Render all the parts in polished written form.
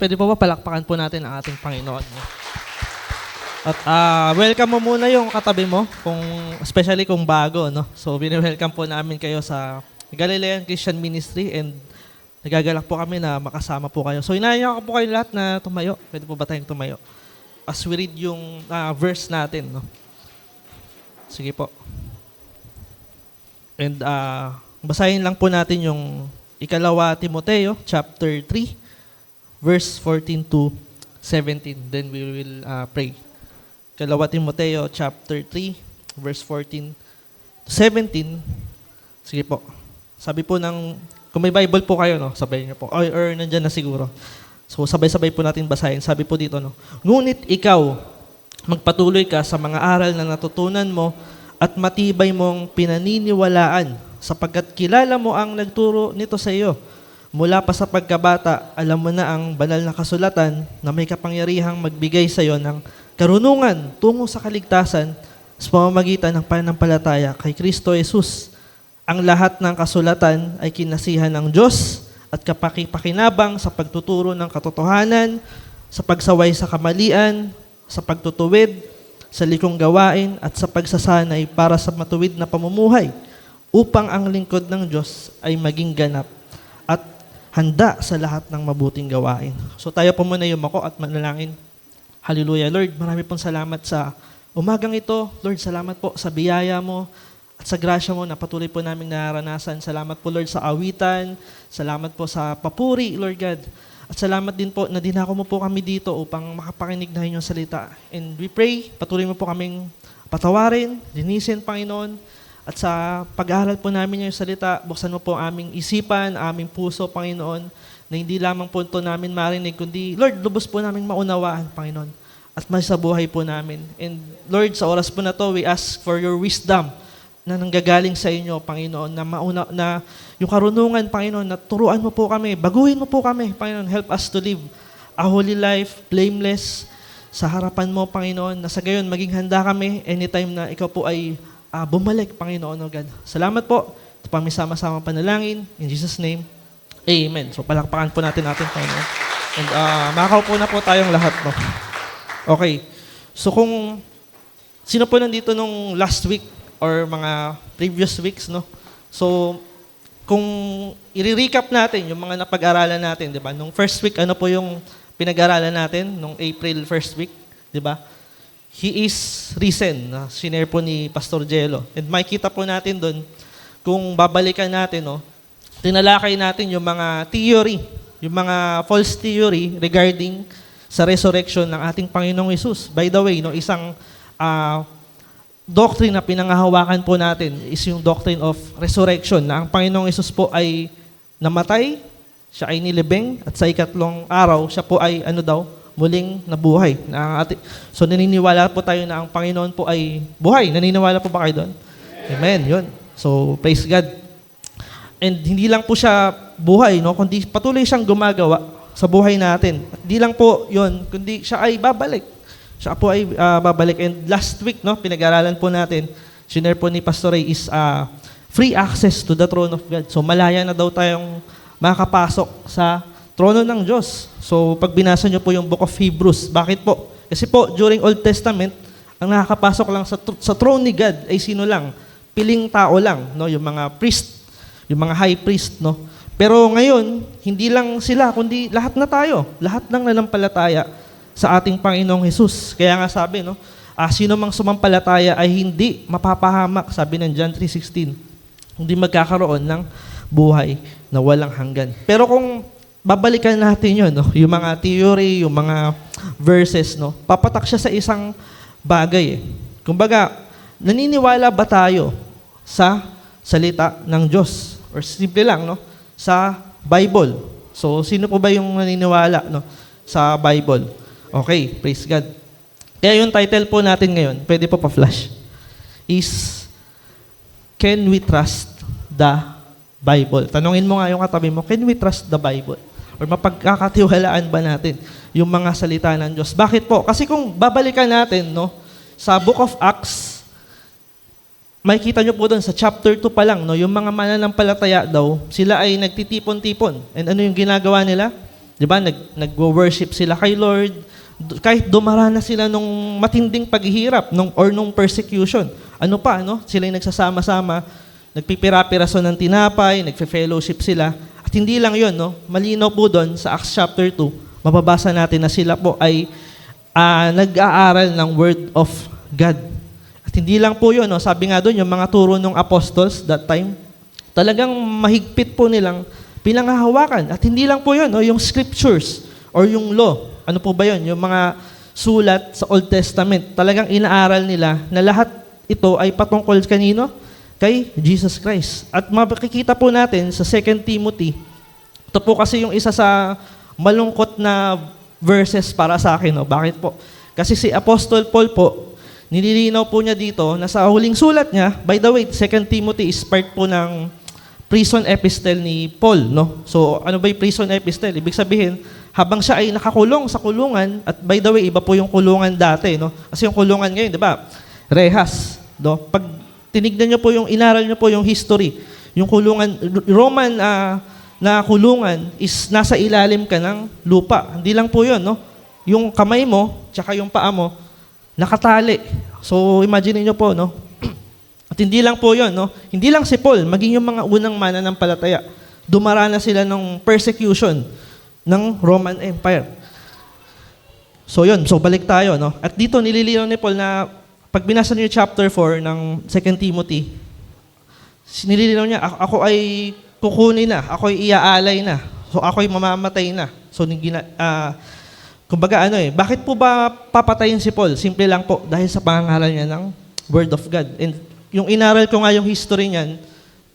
Pwede po ba palakpakan po natin ang ating Panginoon? No? At welcome mo muna yung katabi mo, especially kung bago. No? So, welcome po namin kayo sa Galilean Christian Ministry and nagagalak po kami na makasama po kayo. So, inaaya ko po kayo lahat na tumayo. Pwede po ba tayong tumayo? As we read yung verse natin. No? Sige po. And basahin lang po natin yung ikalawa Timoteo, chapter 3. Verse 14 to 17. Then we will pray. Kalawa Timoteo chapter 3, verse 14 to 17. Sige po. Sabi po kung may Bible po kayo, no, sabayin niyo po. Or nandyan na siguro. So sabay-sabay po natin basahin. Sabi po dito, no, ngunit ikaw, magpatuloy ka sa mga aral na natutunan mo at matibay mong pinaniniwalaan sapagkat kilala mo ang nagturo nito sa iyo. Mula pa sa pagkabata, alam mo na ang banal na kasulatan na may kapangyarihang magbigay sa iyo ng karunungan tungo sa kaligtasan sa pamamagitan ng pananampalataya kay Kristo Jesus. Ang lahat ng kasulatan ay kinasihan ng Diyos at kapakipakinabang sa pagtuturo ng katotohanan, sa pagsaway sa kamalian, sa pagtutuwid, sa likong gawain at sa pagsasanay para sa matuwid na pamumuhay upang ang lingkod ng Diyos ay maging ganap at handa sa lahat ng mabuting gawain. So tayo po muna yumako at manalangin. Hallelujah. Lord, marami pong salamat sa umagang ito. Lord, salamat po sa biyaya mo at sa grasya mo na patuloy po namin naranasan. Salamat po, Lord, sa awitan. Salamat po sa papuri, Lord God. At salamat din po na dinako mo po kami dito upang makapakinig na inyong salita. And we pray, patuloy mo po kaming patawarin, linisin, Panginoon. At sa pag-aaral po namin yung salita, buksan mo po aming isipan, aming puso, Panginoon, na hindi lamang po ito namin marinig, kundi, Lord, lubos po namin maunawaan, Panginoon, at mas sa buhay po namin. And Lord, sa oras po na to, we ask for your wisdom na nanggagaling sa inyo, Panginoon, na yung karunungan, Panginoon, na turuan mo po kami, baguhin mo po kami, Panginoon, help us to live a holy life, blameless, sa harapan mo, Panginoon, na sa gayon maging handa kami anytime na ikaw po ay bumalik, Panginoon o God. Salamat po. Ito pa may sama-sama panalangin. In Jesus' name, Amen. So palakpakan po natin Panginoon. And makakaupo na po tayong lahat. No? Okay. So kung sino po nandito nung last week or mga previous weeks, no? So kung i-recap natin yung mga napag-aralan natin, di ba? Nung first week, ano po yung pinag-aralan natin? Nung April first week, di ba? He is risen, na sinare po ni Pastor Jello. And makikita po natin doon, kung babalikan natin, no, tinalakay natin yung mga theory, yung mga false theory regarding sa resurrection ng ating Panginoong Hesus. By the way, no, isang doctrine na pinangahawakan po natin is yung doctrine of resurrection, na ang Panginoong Hesus po ay namatay, siya ay nilibing, at sa ikatlong araw, siya po ay muling nabuhay. So naniniwala po tayo na ang Panginoon po ay buhay. Naniniwala po ba kayo doon? Amen. Yun. So praise God. And hindi lang po siya buhay, no, kundi patuloy siyang gumagawa sa buhay natin. At di lang po yun, kundi siya ay babalik. Siya po ay babalik. And last week, no, pinag-aralan po natin, sinare po ni Pastor Ray is free access to the throne of God. So malaya na daw tayong makapasok sa trono ng Diyos. So, pag binasa nyo po yung Book of Hebrews, bakit po? Kasi po, during Old Testament, ang nakakapasok lang sa throne ni God ay sino lang? Piling tao lang, no? Yung mga priest, yung mga high priest, no? Pero ngayon, hindi lang sila, kundi lahat na tayo. Lahat ng nanampalataya sa ating Panginoong Hesus. Kaya nga sabi, no? Sino mang sumampalataya ay hindi mapapahamak, sabi ng John 3:16. Hindi magkakaroon ng buhay na walang hanggan. Pero kung babalikan natin yun, no? Yung mga theory, yung mga verses, no? Papatak siya sa isang bagay. Kumbaga, naniniwala ba tayo sa salita ng Diyos? Or simple lang, no? Sa Bible. So, sino po ba yung naniniwala, no? Sa Bible? Okay, praise God. Kaya yung title po natin ngayon, pwede po pa-flash, is Can We Trust the Bible? Tanungin mo nga yung katabi mo, can we trust the Bible? Or mapagkakatiwalaan ba natin yung mga salita ng Diyos? Bakit po? Kasi kung babalikan natin, no, sa Book of Acts, makikita nyo po doon sa chapter 2 pa lang, no, yung mga mananampalataya daw, sila ay nagtitipon-tipon. And ano yung ginagawa nila? Di ba? Nag-worship sila kay Lord. Kahit dumaranas sila nung matinding paghihirap nung persecution. Ano pa, no? Sila yung nagsasama-sama, nagpipira-piraso ng tinapay, nagfe-fellowship sila. At hindi lang yun, no? Malinaw po doon sa Acts chapter 2, mababasa natin na sila po ay nag-aaral ng Word of God. At hindi lang po yun, no? Sabi nga doon, yung mga turo ng apostles that time, talagang mahigpit po nilang pinanghahawakan. At hindi lang po yun, no? Yung scriptures or yung law. Ano po ba yun? Yung mga sulat sa Old Testament, talagang inaaral nila na lahat ito ay patungkol kanino? Kay Jesus Christ. At makikita po natin sa 2 Timothy, ito po kasi yung isa sa malungkot na verses para sa akin. No? Bakit po? Kasi si Apostle Paul po, nililinaw po niya dito na sa huling sulat niya, by the way, 2 Timothy is part po ng prison epistle ni Paul. No? So ano ba yung prison epistle? Ibig sabihin, habang siya ay nakakulong sa kulungan, at by the way, iba po yung kulungan dati, no? Kasi yung kulungan ngayon, di ba? Rehas, no? Pag tinignan niyo po yung, inaral niyo po yung history, yung kulungan, Roman na kulungan is nasa ilalim ka ng lupa. Hindi lang po yun, no? Yung kamay mo, tsaka yung paa mo, nakatali. So, imagine niyo po, no? At hindi lang po yun, no? Hindi lang si Paul, maging yung mga unang mananampalataya, dumaranas sila ng persecution ng Roman Empire. So yun, so balik tayo, no? At dito nililinaw ni Paul na pag binasa niyo chapter 4 ng 2 Timothy, nililinaw niya, ako ay kukunin na, ako ay iaalay na, so ako ay mamamatay na. So kumbaga bakit po ba papatayin si Paul? Simple lang po, dahil sa pangangaral niya ng Word of God. And yung inaral ko nga yung history niyan,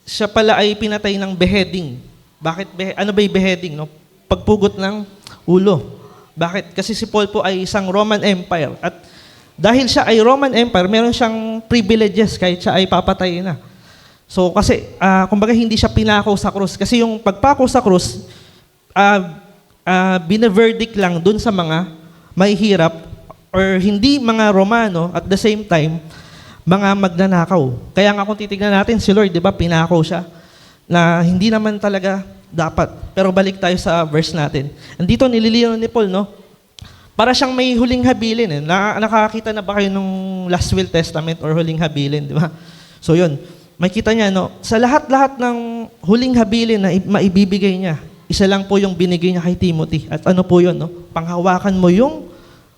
siya pala ay pinatay ng beheading. Bakit ano ba yung beheading, no? Pagpugot ng ulo. Bakit? Kasi si Paul po ay isang Roman Empire. At dahil siya ay Roman Empire, meron siyang privileges kahit siya ay papatayin na. So kasi, kumbaga hindi siya pinako sa krus. Kasi yung pagpako sa krus, binaverdict lang dun sa mga mahihirap or hindi mga Romano at the same time, mga magnanakaw. Kaya nga kung titignan natin, si Lord, di ba, pinako siya na hindi naman talaga dapat. Pero balik tayo sa verse natin. Andito nililinaw ni Paul, no? Para siyang may huling habilin. Eh. Nakakita na ba kayo nung Last Will Testament or huling habilin, di ba? So yun, makita niya, no? Sa lahat-lahat ng huling habilin na maibibigay niya, isa lang po yung binigay niya kay Timothy. At ano po yun, no? Panghawakan mo yung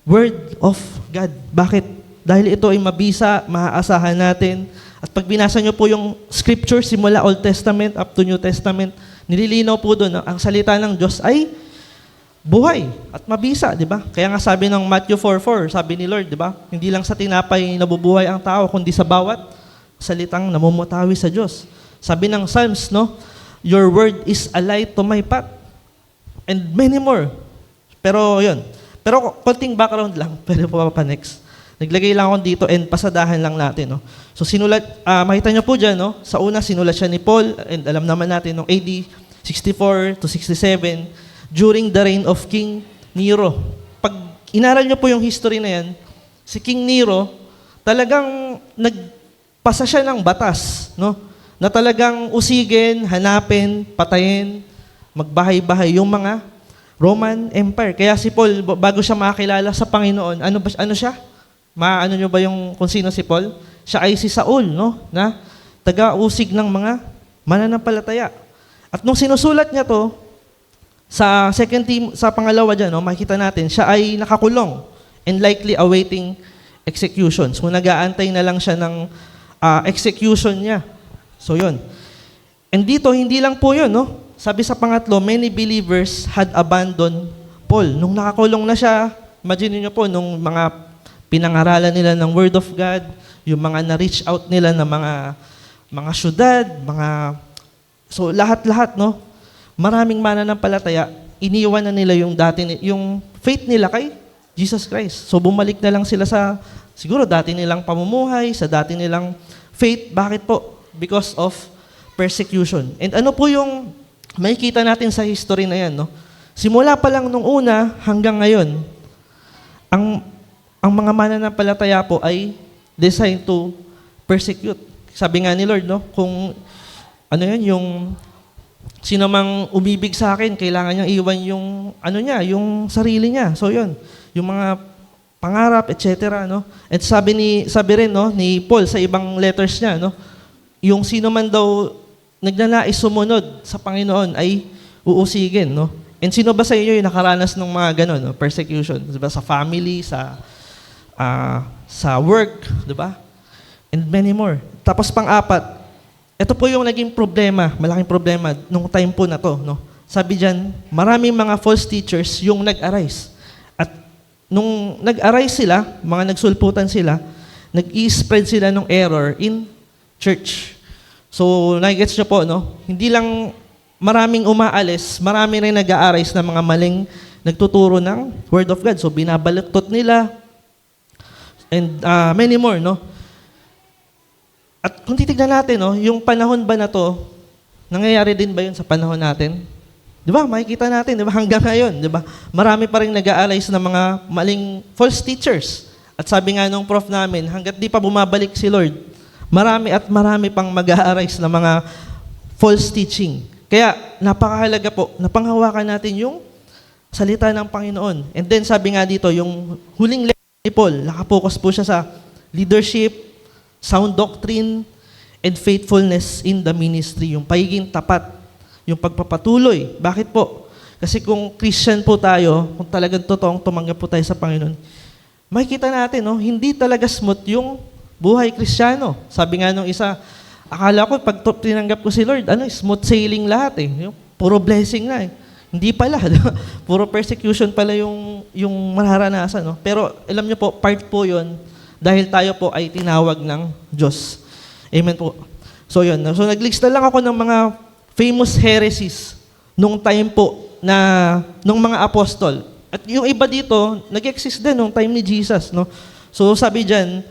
Word of God. Bakit? Dahil ito ay mabisa, maaasahan natin. At pag binasa niyo po yung scripture, simula Old Testament up to New Testament, nililinaw po doon, no? Ang salita ng Diyos ay buhay at mabisa, di ba? Kaya nga sabi ng Matthew 4:4, sabi ni Lord, di ba? Hindi lang sa tinapay nabubuhay ang tao, kundi sa bawat salitang namumutawi sa Diyos. Sabi ng Psalms, no? Your word is a light to my path. And many more. Pero yun. Pero konting background lang. Pwede po pa next. Naglagay lang ako dito and pasadahan lang natin, no? So sinulat, makita niyo po dyan, no? Sa una, sinulat siya ni Paul, and alam naman natin, noong AD 64 to 67, during the reign of King Nero. Pag inaral niyo po yung history na yan, si King Nero, talagang nagpasa siya ng batas, no? Na talagang usigin, hanapin, patayin, magbahay-bahay yung mga Roman Empire. Kaya si Paul, bago siya makakilala sa Panginoon, ano siya? Maano nyo ba yung kung sino si Paul? Siya ay si Saul, no? Na taga-usig ng mga mananampalataya. At nung sinusulat niya to, sa sa pangalawa dyan, no, makikita natin, siya ay nakakulong and likely awaiting execution. So nag-aantay na lang siya ng execution niya. So yun. And dito, hindi lang po yun, no? Sabi sa pangatlo, many believers had abandoned Paul. Nung nakakulong na siya, imagine niyo po, nung mga pinangaralan nila ng Word of God, yung mga na-reach out nila ng mga syudad, so lahat-lahat, no? Maraming mananampalataya, iniwan na nila yung faith nila kay Jesus Christ. So bumalik na lang sila sa, siguro dati nilang pamumuhay, sa dati nilang faith. Bakit po? Because of persecution. And ano po yung makikita natin sa history na yan, no? Simula pa lang nung una hanggang ngayon, ang mga mananampalataya po ay designed to persecute. Sabi nga ni Lord, no? Kung ano yan, yung Sino mang umibig sa akin, kailangan niyang iwan yung ano niya, yung sarili niya. So yun, yung mga pangarap, etc. No? At sabi rin no ni Paul sa ibang letters niya, no, yung sino man daw nagnanais sumunod sa Panginoon ay uusigin, no? And sino ba sa inyo yung nakaranas ng mga ganun, no? Persecution, diba? Sa family, sa work, diba? And many more. Tapos pang-apat, ito po yung naging problema, malaking problema nung time po na to, no? Sabi diyan, maraming mga false teachers yung nag-arise. At nung nag-arise sila, mga nagsulputan sila, nag-i-spread sila ng error in church. So, nagigets nyo po, no? Hindi lang maraming umaalis, marami rin nag-a-arise na mga maling nagtuturo ng Word of God. So, binabaluktot nila and many more, no? At kung titignan natin, no, yung panahon ba na to, nangyayari din ba yun sa panahon natin? Di ba? Makikita natin, di ba? Hanggang ngayon, di ba? Marami pa rin nag-a-arise na mga maling false teachers. At sabi nga nung prof namin, hanggat di pa bumabalik si Lord, marami at marami pang mag-a-arise na mga false teaching. Kaya napakahalaga po na panghawakan natin yung salita ng Panginoon. And then sabi nga dito, yung huling letter ni Paul, nakapokus po siya sa leadership, sound doctrine, and faithfulness in the ministry. Yung pagiging tapat, yung pagpapatuloy. Bakit po? Kasi kung Christian po tayo, kung talagang totoong tumanggap po tayo sa Panginoon, makikita natin, no, hindi talaga smooth yung buhay Kristiyano. Sabi nga nung isa, akala ko pag tinanggap ko si Lord, smooth sailing lahat eh. Yung puro blessing na eh. Hindi pala. Puro persecution pala yung mararanasan. No? Pero alam niyo po, part po yun dahil tayo po ay tinawag ng Diyos. Amen po. So yun. So naglista lang ako ng mga famous heresies nung time po na nung mga apostol. At yung iba dito, nag-exist din nung time ni Jesus. No? So sabi dyan,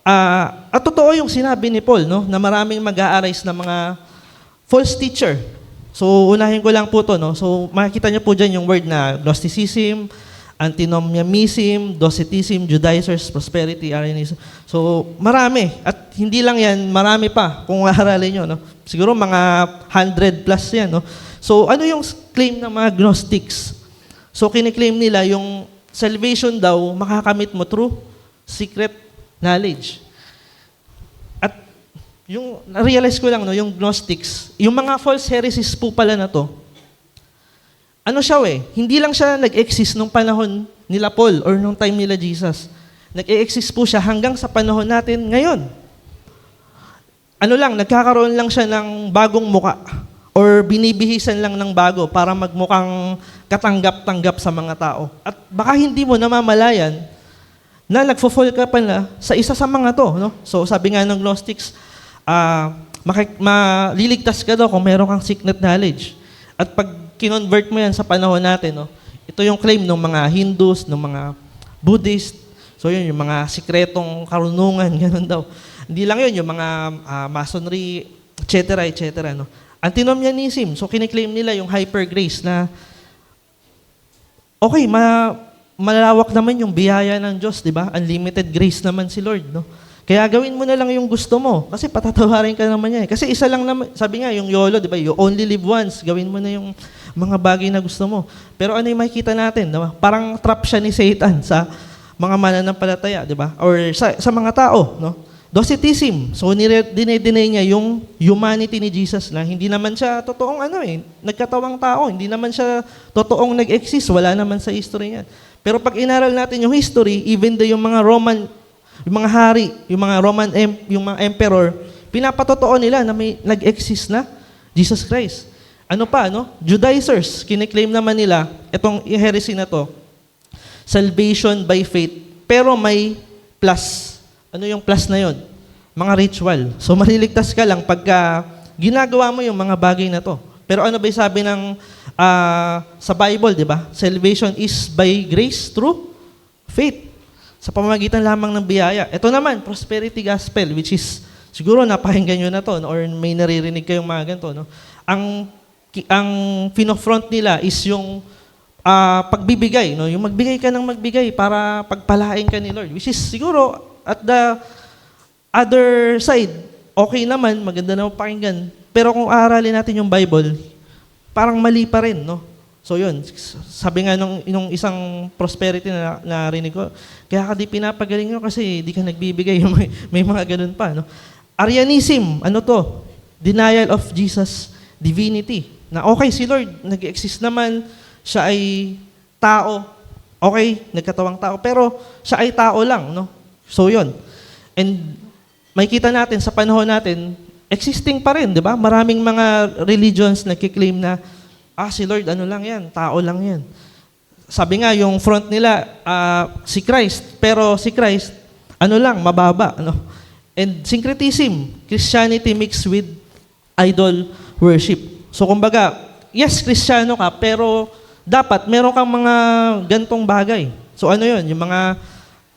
at totoo yung sinabi ni Paul, no, na maraming mag-a-arise na mga false teacher. So, unahin ko lang po to, no. So, makikita niyo po dyan yung word na Gnosticism, Antinomianism, Docetism, Judaizers, Prosperity, Arianism. So, marami. At hindi lang yan, marami pa kung aaralin nyo, no. Siguro mga 100 plus yan, no. So, ano yung claim ng mga Gnostics? So, kiniklaim nila yung salvation daw makakamit mo through secret knowledge. At yung na-realize ko lang, no, yung Gnostics, yung mga false heresies po pala na to, ano siya hindi lang siya nag-exist nung panahon nila Paul or nung time nila Jesus. Nag-exist po siya hanggang sa panahon natin ngayon. Ano lang, nagkakaroon lang siya ng bagong muka or binibihisan lang ng bago para magmukhang katanggap-tanggap sa mga tao. At baka hindi mo namamalayan na nagfo-fall ka pala sa isa sa mga to, no? So sabi nga ng Gnostics, maliligtas ka daw kung meron kang secret knowledge. At pag kinonvert mo yan sa panahon natin, no? Ito yung claim ng mga Hindus, ng mga Buddhist. So yun, yung mga sikretong karunungan, ganun daw. Hindi lang yun, yung mga masonry, etc., no? Antinomianism, so kiniklaim nila yung hyper grace na okay, malawak naman yung biyaya ng Diyos, di ba? Unlimited grace naman si Lord, no? Kaya gawin mo na lang yung gusto mo kasi patatawarin ka naman niya. Kasi isa lang naman, sabi nga yung YOLO, di ba? You only live once. Gawin mo na yung mga bagay na gusto mo. Pero ano yung makikita natin, di ba? Parang trap siya ni Satan sa mga mananampalataya, di ba? Or sa mga tao, no? Docetism. So, dinay niya yung humanity ni Jesus na hindi naman siya totoong nagkatawang tao. Hindi naman siya totoong nag-exist. Wala naman sa history niya. Pero pag inaral natin yung history, even though yung mga Roman, yung mga hari, yung mga Roman, yung mga emperor, pinapatotoo nila na may nag-exist na Jesus Christ. Ano pa, no? Judaizers, kiniklaim naman nila, itong heresy na to, salvation by faith, pero may plus. Ano yung plus na yon? Mga ritual. So maliligtas ka lang pagka ginagawa mo yung mga bagay na to. Pero ano ba yung sabi ng sa Bible, di ba? Salvation is by grace through faith. Sa pamamagitan lamang ng biyaya. Ito naman, prosperity gospel, which is, siguro napakinggan nyo na to, or may naririnig kayong mga ganito, no? Ang pinofront nila is yung pagbibigay, no? Yung magbigay ka ng magbigay para pagpalain ka ni Lord. Which is siguro, at the other side, okay naman, maganda naman pakinggan. Pero kung aaralin natin yung Bible, parang mali pa rin, no? So yun, sabi nga nung isang prosperity na narinig ko, kaya ka di pinapagaling nyo kasi di ka nagbibigay, may mga ganun pa, no? Arianism, ano to? Denial of Jesus' divinity. Na okay, si Lord, nag-exist naman, siya ay tao, okay, nagkatawang tao, pero siya ay tao lang, no? So yun. And makikita natin sa panahon natin, existing pa rin, di ba? Maraming mga religions nagkiklaim na, si Lord, ano lang yan, tao lang yan. Sabi nga, yung front nila, si Christ, pero si Christ, ano lang, mababa, ano? And syncretism, Christianity mixed with idol worship. So kumbaga, yes, Kristiyano ka, pero dapat meron kang mga gantong bagay. So ano yun? Yung mga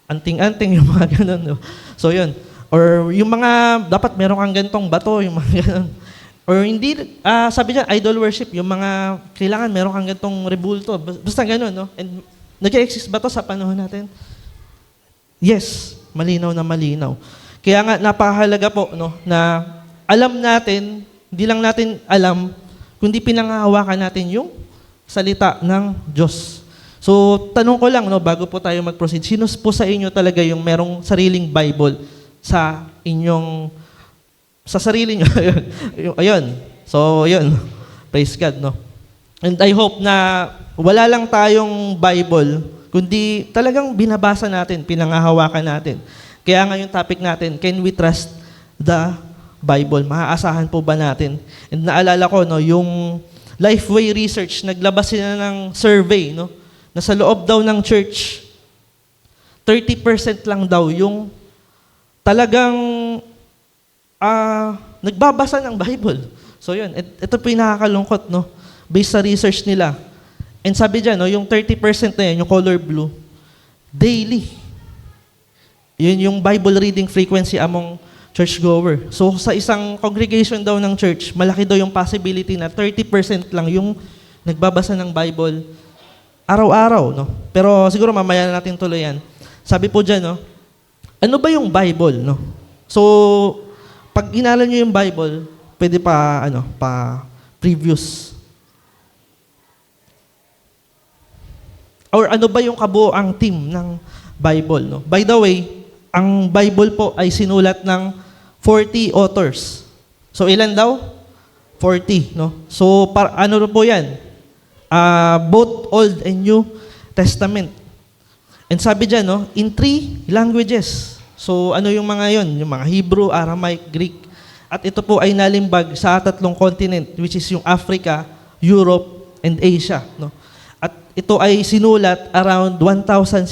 anting-anting, yung mga ganun. No? So yun. Or yung mga, dapat meron kang gantong bato, yung mga ganun. Or hindi, sabi dyan, idol worship, yung mga, kailangan meron kang gantong rebulto. Basta ganun, no? And nag-exist ba to sa panahon natin? Yes, malinaw na malinaw. Kaya nga, napakahalaga po, no, na alam natin, hindi lang natin alam, kundi pinangahawakan natin yung salita ng Diyos. So, tanong ko lang, no, bago po tayo mag-proceed, sino po sa inyo talaga yung merong sariling Bible sa inyong, sa sarili nyo? Ayun. So, yun. Praise God, no? And I hope na wala lang tayong Bible, kundi talagang binabasa natin, pinangahawakan natin. Kaya nga yung topic natin, can we trust the Bible? Maaasahan po ba natin? And naalala ko, no, yung Lifeway Research, naglabas sila ng survey, no, na sa loob daw ng church, 30% lang daw yung talagang nagbabasa ng Bible. So yun, ito po yung nakakalungkot, no, based sa research nila. And sabi dyan, no, yung 30% na yan, yung color blue, daily. Yun yung Bible reading frequency among churchgoer. So sa isang congregation daw ng church, malaki daw yung possibility na 30% lang yung nagbabasa ng Bible araw-araw, no? Pero siguro mamaya na natin tuloy yan. Sabi po dyan, no, ano ba yung Bible, no? So, pag hinala nyo yung Bible, pwede pa, previous. Or ano ba yung kabuoang theme ng Bible, no? By the way, ang Bible po ay sinulat ng 40 authors. So, ilan daw? 40, no? So, ano po yan? Both Old and New Testament. And sabi dyan, no, in 3 languages. So, ano yung mga yon? Yung mga Hebrew, Aramaic, Greek. At ito po ay nalimbag sa 3 continent, which is yung Africa, Europe, and Asia, no? At ito ay sinulat around 1,600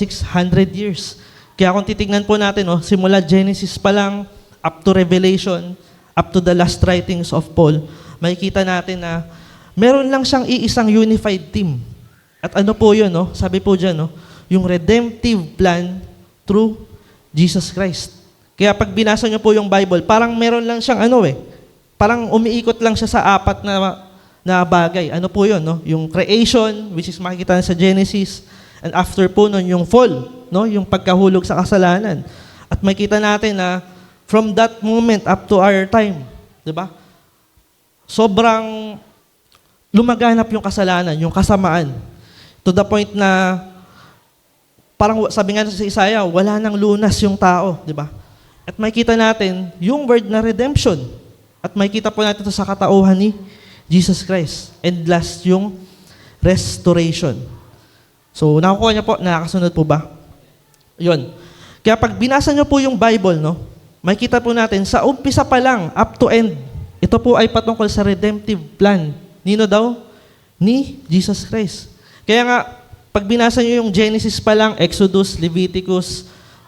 years. Kaya kung titignan po natin, no, simula Genesis pa lang, up to Revelation, up to the last writings of Paul, makikita natin na meron lang siyang iisang unified theme. At ano po yun, no? Sabi po dyan, no, yung redemptive plan through Jesus Christ. Kaya pag binasa nyo po yung Bible, parang meron lang siyang parang umiikot lang siya sa 4 na bagay. Ano po yun, no? Yung creation, which is makikita sa Genesis, and after po nun, yung fall, no? Yung pagkahulog sa kasalanan. At makikita natin na from that moment up to our time, di ba? Sobrang lumaganap yung kasalanan, yung kasamaan. To the point na parang sabi nga sa Isaiah, wala nang lunas yung tao, di ba? At makikita natin yung word na redemption. At makikita po natin ito sa katauhan ni Jesus Christ. And last, yung restoration. So, nakukuha niyo po, nakakasunod po ba? Yun. Kaya pag binasa niyo po yung Bible, no, makikita po natin, sa umpisa pa lang, up to end, ito po ay patungkol sa redemptive plan. Nino daw? Ni Jesus Christ. Kaya nga, pag binasa niyo yung Genesis pa lang, Exodus, Leviticus,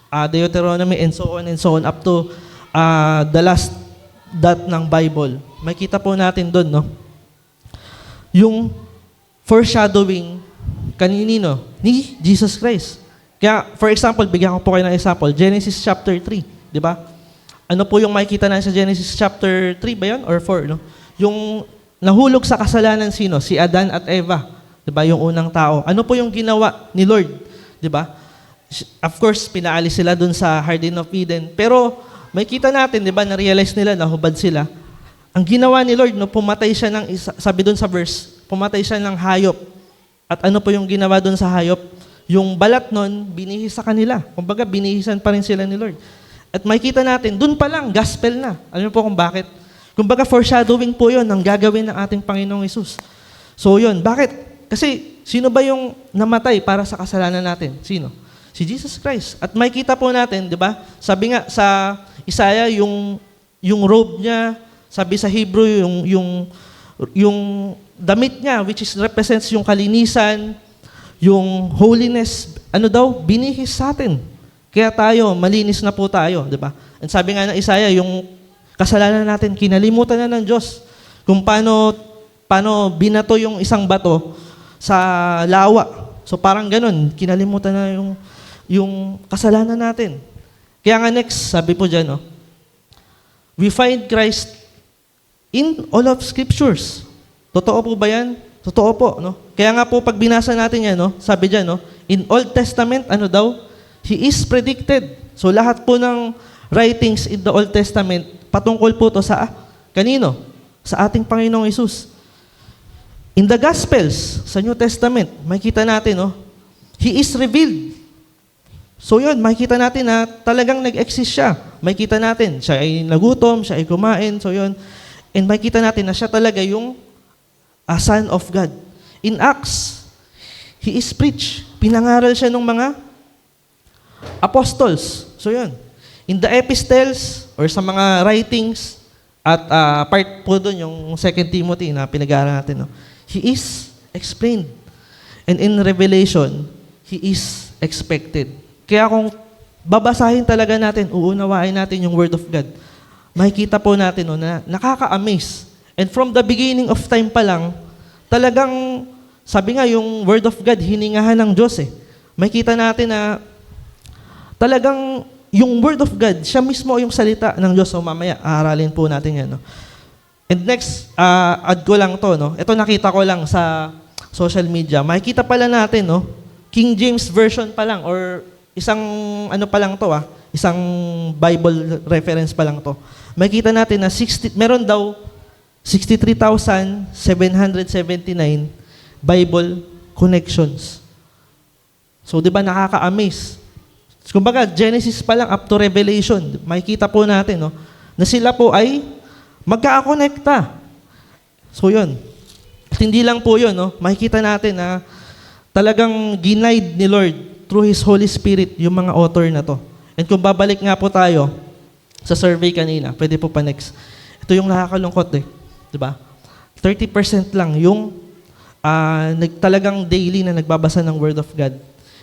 Deuteronomy, and so on, up to the last dot ng Bible, makikita po natin doon, no, yung foreshadowing kaninino? Ni Jesus Christ. Kaya, for example, bigyan ko po kayo ng example, Genesis chapter 3, di ba? Ano po yung makikita na sa Genesis chapter 3 ba yun? Or 4, no? Yung nahulog sa kasalanan sino? Si Adan at Eva. Di ba? Yung unang tao. Ano po yung ginawa ni Lord? Di ba? Of course, pinaalis sila dun sa Garden of Eden. Pero, makikita natin, di ba, na-realize nila na hubad sila. Ang ginawa ni Lord, no, pumatay siya ng isa, sabi dun sa verse, pumatay siya ng hayop. At ano po yung ginawa doon sa hayop? Yung balat nun, binihis sa kanila. Kumbaga, binihisan pa rin sila ni Lord. At makikita natin, doon pa lang, gospel na. Alam mo po kung bakit? Kumbaga, foreshadowing po yun ang gagawin ng ating Panginoong Hesus. So yun, bakit? Kasi, sino ba yung namatay para sa kasalanan natin? Sino? Si Jesus Christ. At makikita po natin, di ba? Sabi nga sa Isaiah, yung robe niya, sabi sa Hebrew, yung damit niya, which is represents yung kalinisan, yung holiness, binihis sa atin. Kaya tayo, malinis na po tayo, di ba? And sabi nga ng Isaiah, yung kasalanan natin, kinalimutan na ng Diyos. Kung paano binato yung isang bato sa lawa. So parang ganun, kinalimutan na yung kasalanan natin. Kaya nga next, sabi po dyan, we find Christ in all of Scriptures. Totoo po ba yan? Totoo po, no? Kaya nga po, pag binasa natin yan, sabi dyan, in Old Testament, He is predicted. So lahat po ng writings in the Old Testament, patungkol po to sa kanino? Sa ating Panginoong Hesus. In the Gospels, sa New Testament, makikita natin, He is revealed. So yun, makikita natin na talagang nag-exist siya. Makikita natin, siya ay nagutom, siya ay kumain, so yun. And makikita natin na siya talaga yung Son of God. In Acts, He is preached. Pinangaral siya ng mga apostles. So yun. In the epistles, or sa mga writings, at part po doon yung 2 Timothy na pinag-aaral natin, He is explained. And in Revelation, He is expected. Kaya kung babasahin talaga natin, uunawain natin yung Word of God, makikita po natin na nakaka-amaze. And from the beginning of time pa lang, talagang, sabi nga, yung Word of God, hiningahan ng Diyos eh. Makikita natin na talagang yung Word of God, siya mismo yung salita ng Diyos. So mamaya, aaralin po natin yan. And next, add ko lang to. Ito nakita ko lang sa social media. Makikita pala natin, King James Version pa lang, or isang pa lang to, isang Bible reference pa lang to. Makikita natin na meron daw 63,779 Bible connections. So, di ba nakaka-amaze? Kumbaga, Genesis pa lang up to Revelation, makikita po natin, na sila po ay magkakakonekta. So, yun. At hindi lang po yun, makikita natin na talagang ginaid ni Lord through His Holy Spirit yung mga author na to. And kung babalik nga po tayo sa survey kanina, pwede po pa next. Ito yung nakakalungkot eh. Diba? 30% lang yung talagang daily na nagbabasa ng Word of God.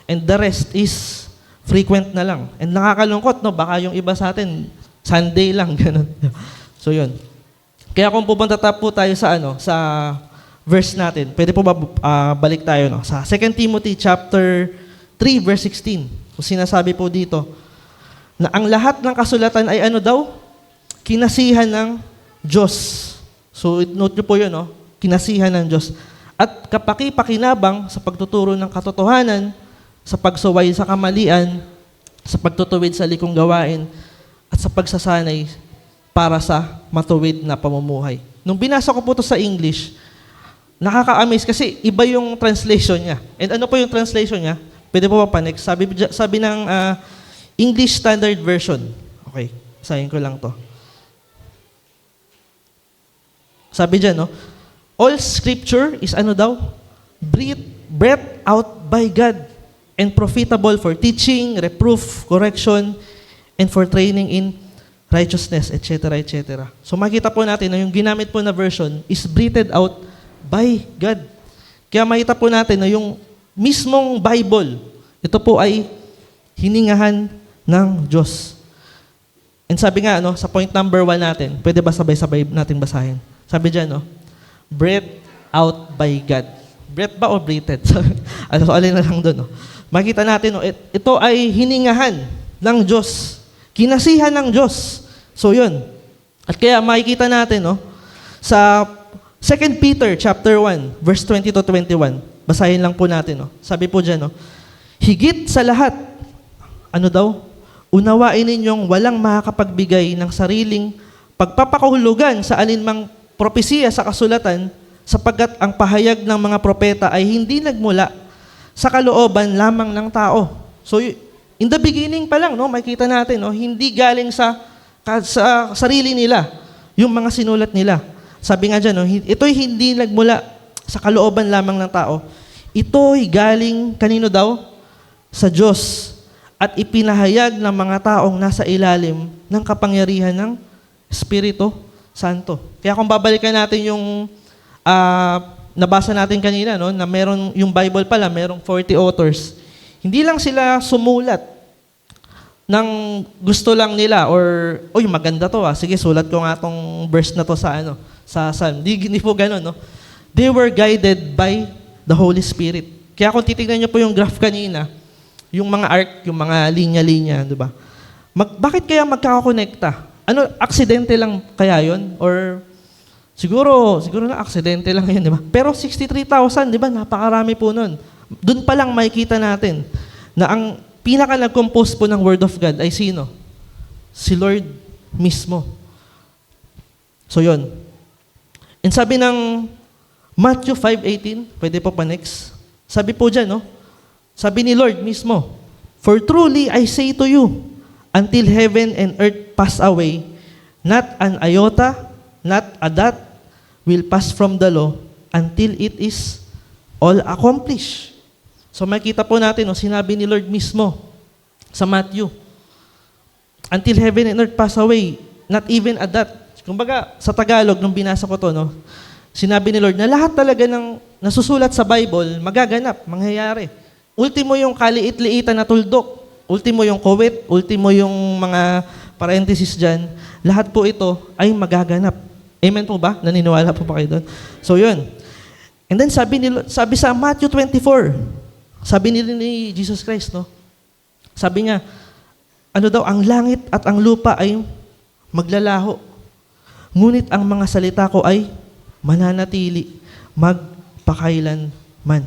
And the rest is frequent na lang. And nakakalungkot, baka yung iba sa atin, Sunday lang, ganun. So yun. Kaya kung pupunta po tayo sa sa verse natin, pwede po balik tayo sa 2 Timothy chapter 3 verse 16. Kung sinasabi po dito na ang lahat ng kasulatan ay kinasihan ng Diyos. So, note nyo po yun, kinasihan ng Diyos. At kapaki-pakinabang sa pagtuturo ng katotohanan, sa pagsuway sa kamalian, sa pagtutuwid sa likong gawain, at sa pagsasanay para sa matuwid na pamumuhay. Nung binasa ko po ito sa English, nakaka-amaze kasi iba yung translation niya. And ano po yung translation niya? Pwede po pa next. Sabi ng English Standard Version. Okay, sayin ko lang to. Sabi dyan, all scripture is breathed out by God and profitable for teaching, reproof, correction, and for training in righteousness, etc., etc. So makita po natin na yung ginamit po na version is breathed out by God. Kaya makita po natin na yung mismong Bible, ito po ay hiningahan ng Diyos. And sabi nga, sa point number 1 natin, pwede ba sabay-sabay natin basahin? Sabi dyan, breathed out by God. Breath ba o breathed? Alin na lang doon. Makita natin, ito ay hiningahan ng Diyos. Kinasihan ng Diyos. So yun. At kaya makikita natin, sa 2 Peter chapter 1, verse 20 to 21. Basahin lang po natin. Sabi po dyan, higit sa lahat, unawain ninyong walang makakapagbigay ng sariling pagpapakahulugan sa alinmang propesiya sa kasulatan sapagkat ang pahayag ng mga propeta ay hindi nagmula sa kalooban lamang ng tao. So, in the beginning pa lang, no, makikita natin, no, hindi galing sa sarili nila, yung mga sinulat nila. Sabi nga dyan, no, ito'y hindi nagmula sa kalooban lamang ng tao. Ito'y galing, kanino daw? Sa Diyos. At ipinahayag ng mga taong nasa ilalim ng kapangyarihan ng Espiritu Santo. Kaya kung babalikan natin yung nabasa natin kanina, no, na meron yung Bible pala, merong 40 authors. Hindi lang sila sumulat ng gusto lang nila or, uy, maganda to sige, sulat ko nga tong verse na to sa Psalm. Hindi po ganun, no? They were guided by the Holy Spirit. Kaya kung titignan niyo po yung graph kanina, yung mga arc, yung mga linya-linya, di ba? Bakit kaya magkakakonekta? Ano, aksidente lang kaya yon? Or siguro na aksidente lang yun, di ba? Pero 63,000, di ba? Napakarami po nun. Doon pa lang makikita natin na ang pinaka nag-compose po ng Word of God ay sino? Si Lord mismo. So yun. And sabi ng Matthew 5:18, pwede po pa next. Sabi po dyan, no? Sabi ni Lord mismo, "For truly I say to you, until heaven and earth pass away, not an iota, not a dot will pass from the law until it is all accomplished." So makita po natin, no, sinabi ni Lord mismo sa Matthew, until heaven and earth pass away, not even a dot. Kumbaga, sa Tagalog, nung binasa ko to, no, sinabi ni Lord na lahat talaga ng nasusulat sa Bible, magaganap, mangyayari. Ultimo yung kaliit-liitan na tuldok, ultimo yung kowit, ultimo yung mga parenthesis dyan, lahat po ito ay magaganap. Amen po ba? Naniniwala po ba kayo doon? So yun. And then sabi sa Matthew 24, sabi ni Jesus Christ, no? Sabi niya, ano daw, ang langit at ang lupa ay maglalaho. Ngunit ang mga salita ko ay mananatili, magpakailanman.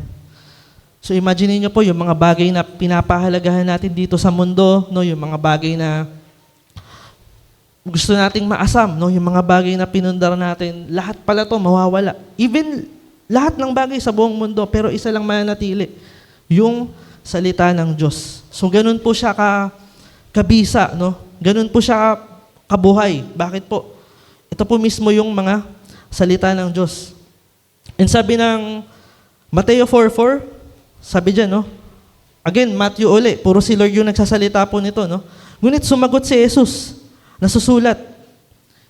So imagine niyo po yung mga bagay na pinapahalagahan natin dito sa mundo, no? Yung mga bagay na gusto nating maasam, no? Yung mga bagay na pinundar natin, lahat pala to mawawala. Even lahat ng bagay sa buong mundo, pero isa lang mananatili, yung salita ng Diyos. So ganun po siya kabisa, no? Ganun po siya kabuhay. Bakit po? Ito po mismo yung mga salita ng Diyos. And sabi ng Mateo 4:4, sabi dyan, no? Again, Matthew uli, puro si Lord yung nagsasalita po nito, no? Ngunit sumagot si Jesus, nasusulat,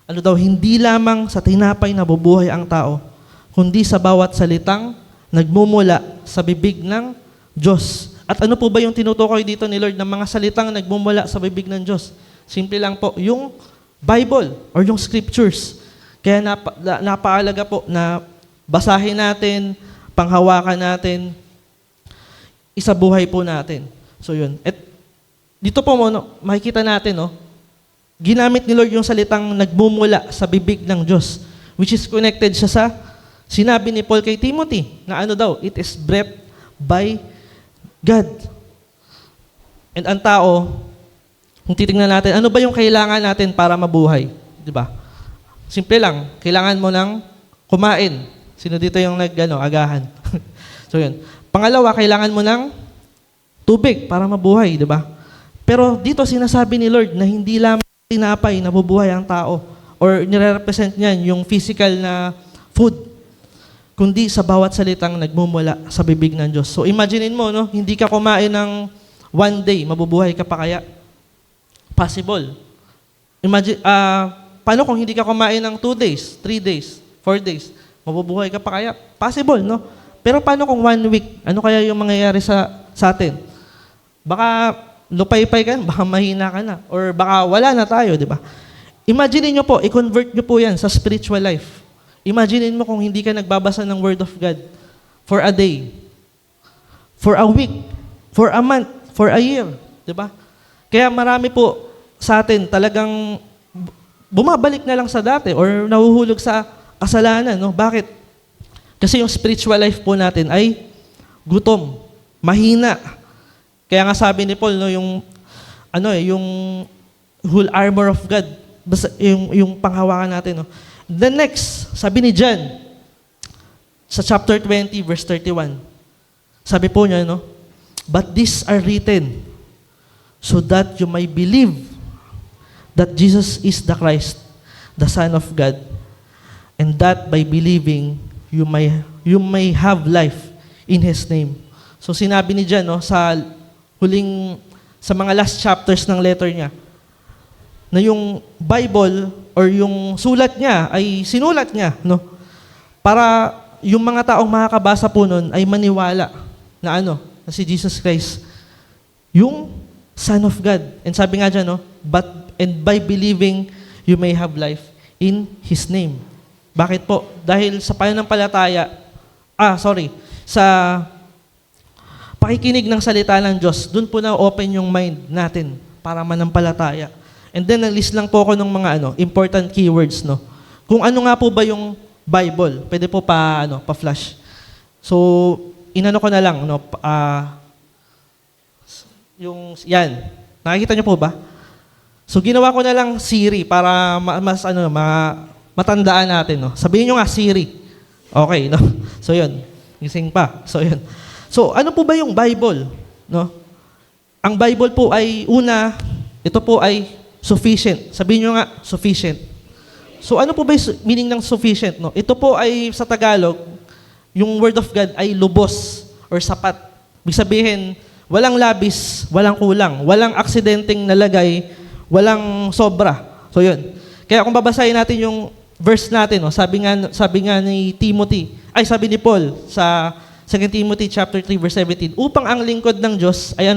ano daw, hindi lamang sa tinapay na bubuhay ang tao, kundi sa bawat salitang nagmumula sa bibig ng Diyos. At ano po ba yung tinutukoy dito ni Lord ng mga salitang nagmumula sa bibig ng Diyos? Simple lang po, yung Bible or yung scriptures. Kaya napaalaga po na basahin natin, panghawakan natin, isabuhay po natin. So yun. At dito po makikita natin, no, ginamit ni Lord yung salitang nagmumula sa bibig ng Diyos, which is connected siya sa sinabi ni Paul kay Timothy, na ano daw, it is breathed by God. And ang tao, kung titingnan natin, ano ba yung kailangan natin para mabuhay? Di ba? Simple lang, kailangan mo ng kumain. Sino dito yung agahan? So yun. Pangalawa, kailangan mo ng tubig para mabuhay, di ba? Pero dito sinasabi ni Lord na hindi lamang tinapay na bubuhay ang tao or nire-represent niyan yung physical na food, kundi sa bawat salitang nagmumula sa bibig ng Diyos. So imaginein mo, no, hindi ka kumain ng one day, mabubuhay ka pa kaya? Possible. Imagine, paano kung hindi ka kumain ng 2 days, 3 days, 4 days, mabubuhay ka pa kaya? Possible, no? Pero paano kung 1 week? Ano kaya yung mangyayari sa atin? Baka lupay-pay ka, baka mahina ka na, or baka wala na tayo, di ba? Imagine niyo po, i-convert niyo po yan sa spiritual life. Imagine mo kung hindi ka nagbabasa ng Word of God for a day, for a week, for a month, for a year, di ba? Kaya marami po sa atin talagang bumabalik na lang sa dati or nahuhulog sa kasalanan, no? Bakit? Kasi yung spiritual life po natin ay gutom, mahina. Kaya nga sabi ni Paul, no, yung whole armor of God, basta yung panghawakan natin, no. The next, sabi ni John, sa chapter 20, verse 31. Sabi po niya, no? But these are written so that you may believe that Jesus is the Christ, the Son of God, and that by believing, you may have life in His name. So sinabi ni John, no, sa mga last chapters ng letter niya, na yung Bible or yung sulat niya ay sinulat niya, no, para yung mga taong makakabasa po nun ay maniwala na na si Jesus Christ, yung Son of God. And sabi nga dyan, no, and by believing, you may have life in His name. Bakit po? Dahil sa pananampalataya, sa pakikinig ng salita ng Diyos, dun po na-open yung mind natin para manampalataya. And then, nag-list lang po ako ng mga important keywords, no? Kung ano nga po ba yung Bible, pwede po pa-flash. So, inano ko na lang, no? Yan. Nakikita niyo po ba? So, ginawa ko na lang Siri para matandaan natin, no? Sabihin niyo nga Siri. Okay, no? So, yun. Gising pa. So, yun. So, ano po ba yung Bible? No? Ang Bible po ay, ito po ay sufficient. Sabihin nyo nga, sufficient. So, ano po ba yung meaning ng sufficient? No? Ito po ay, sa Tagalog, yung Word of God ay lubos or sapat. Ibig sabihin, walang labis, walang kulang, walang aksidenteng nalagay, walang sobra. So, yun. Kaya kung babasahin natin yung verse natin, no? sabi nga ni sabi ni Paul sa 2 Timothy chapter 3 verse 17, upang ang lingkod ng Diyos ay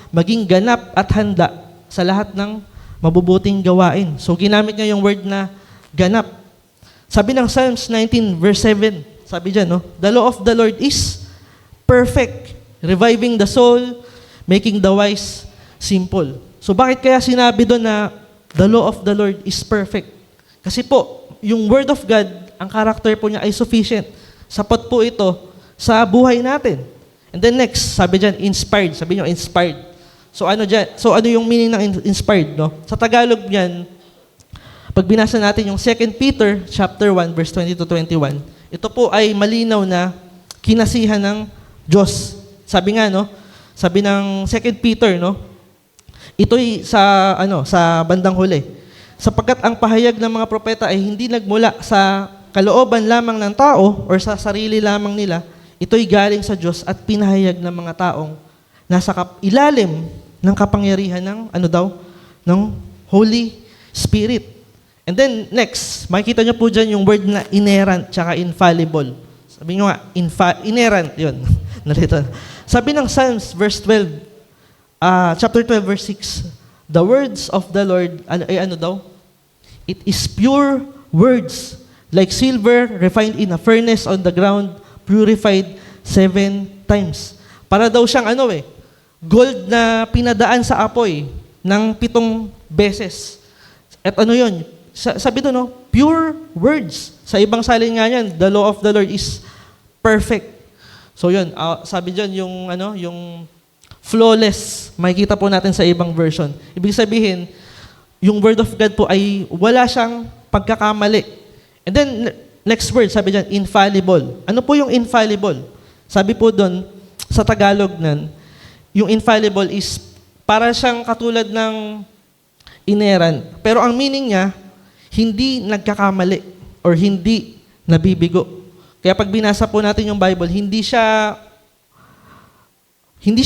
maging ganap at handa sa lahat ng mabubuting gawain. So ginamit niya yung word na ganap. Sabi ng Psalms 19 verse 7, sabi diyan, no, the law of the Lord is perfect, reviving the soul, making the wise simple. So bakit kaya sinabi doon na the law of the Lord is perfect? Kasi po, yung word of God, ang character po niya ay sufficient. Sapat po ito sa buhay natin. And then next, sabi dyan, inspired. Sabi nyo, inspired. So ano dyan? So ano yung meaning ng inspired, no? Sa Tagalog niyan, pag binasa natin yung 2 Peter chapter 1 verse 20 to 21, ito po ay malinaw na kinasihan ng Diyos. Sabi nga, no? Sabi ng 2 Peter, no? Ito'y sa bandang huli. Sapagkat ang pahayag ng mga propeta ay hindi nagmula sa kalooban lamang ng tao or sa sarili lamang nila, ito'y galing sa Diyos at pinahayag ng mga taong nasa ilalim ng kapangyarihan ng ng Holy Spirit. And then next, makikita niyo po dyan yung word na inerrant tsaka infallible. Sabi niyo nga, inerrant, yun. Nalito. Sabi ng Psalms verse 12, chapter 12 verse 6, the words of the Lord, it is pure words, like silver refined in a furnace on the ground, purified 7 times. Para daw siyang gold na pinadaan sa apoy ng 7 beses. At yun? Sabi doon, no? Pure words. Sa ibang salin nga yan, the law of the Lord is perfect. So yun, sabi dyan yung flawless. Makikita po natin sa ibang version. Ibig sabihin, yung word of God po ay wala siyang pagkakamali. And then, next word, sabi dyan, infallible. Ano po yung infallible? Sabi po doon, sa Tagalog yung infallible is para siyang katulad ng inerrant. Pero ang meaning niya, hindi nagkakamali or hindi nabibigo. Kaya pag binasa po natin yung Bible, hindi siya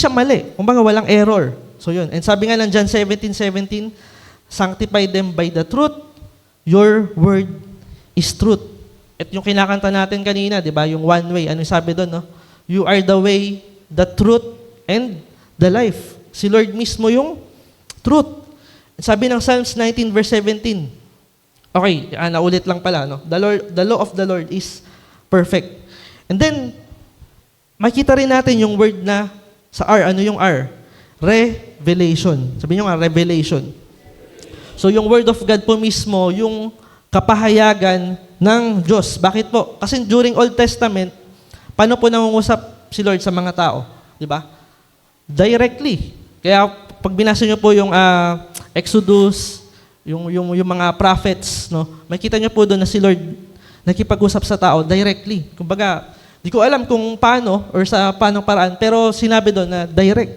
mali. Kumbaga, walang error. So yun. And sabi nga ng John 17:17, sanctify them by the truth, your word is truth. At yung kinakanta natin kanina, di ba? Yung one way. Ano sabi doon, no? You are the way, the truth, and the life. Si Lord mismo yung truth. Sabi ng Psalms 19 verse 17. Okay, naulit lang pala, no? The law of the Lord is perfect. And then, makita rin natin yung word na sa R. Ano yung R? Revelation. Sabi nyo nga, revelation. So yung word of God po mismo, yung kapahayagan ng Diyos. Bakit po? Kasi during Old Testament, paano po nangungusap si Lord sa mga tao? Di ba? Directly. Kaya pag binasa nyo po yung Exodus, yung mga prophets, no? Makita nyo po doon na si Lord nakipag-usap sa tao directly. Kumbaga, Di ko alam kung paano or sa paano paraan, pero sinabi doon na direct.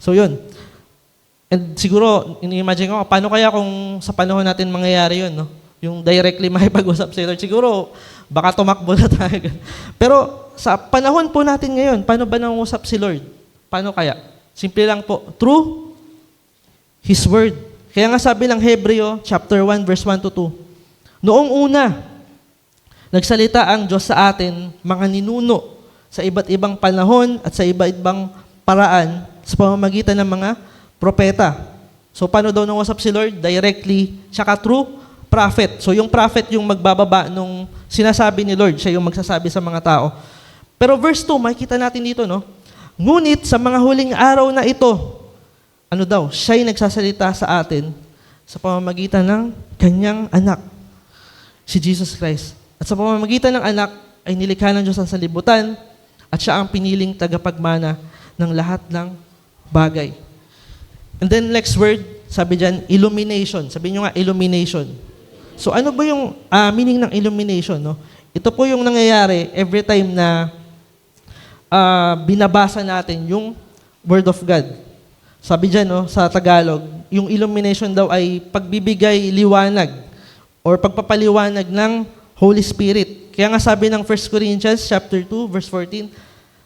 So yun. And siguro, ini-imagine ko, paano kaya kung sa panahon natin mangyayari yun, no? Yung directly makipag-usap sa Lord. Siguro, baka tumakbo na tayo. Pero sa panahon po natin ngayon, paano ba nangusap si Lord? Paano kaya? Simple lang po, through His Word. Kaya nga sabi ng Hebreo, chapter 1, verse 1 to 2, noong una, nagsalita ang Diyos sa atin, mga ninuno, sa iba't ibang panahon at sa iba't ibang paraan sa pamamagitan ng mga propeta. So, paano daw nangusap si Lord? Directly, tsaka through prophet. So, yung prophet yung magbababa nung sinasabi ni Lord, siya yung magsasabi sa mga tao. Pero verse 2, makikita natin dito, no? Ngunit sa mga huling araw na ito, ano daw, siya'y nagsasalita sa atin sa pamamagitan ng kanyang anak, si Jesus Christ. At sa pamamagitan ng anak, ay nilikha ng Diyos ang sanlibutan at siya ang piniling tagapagmana ng lahat ng bagay. And then next word, sabi dyan, illumination. Sabi nyo nga, illumination. So ano ba yung meaning ng illumination? No? Ito po yung nangyayari every time na binabasa natin yung Word of God. Sabi dyan, no, sa Tagalog, yung illumination daw ay pagbibigay liwanag or pagpapaliwanag ng Holy Spirit. Kaya nga sabi ng 1 Corinthians chapter 2, verse 14,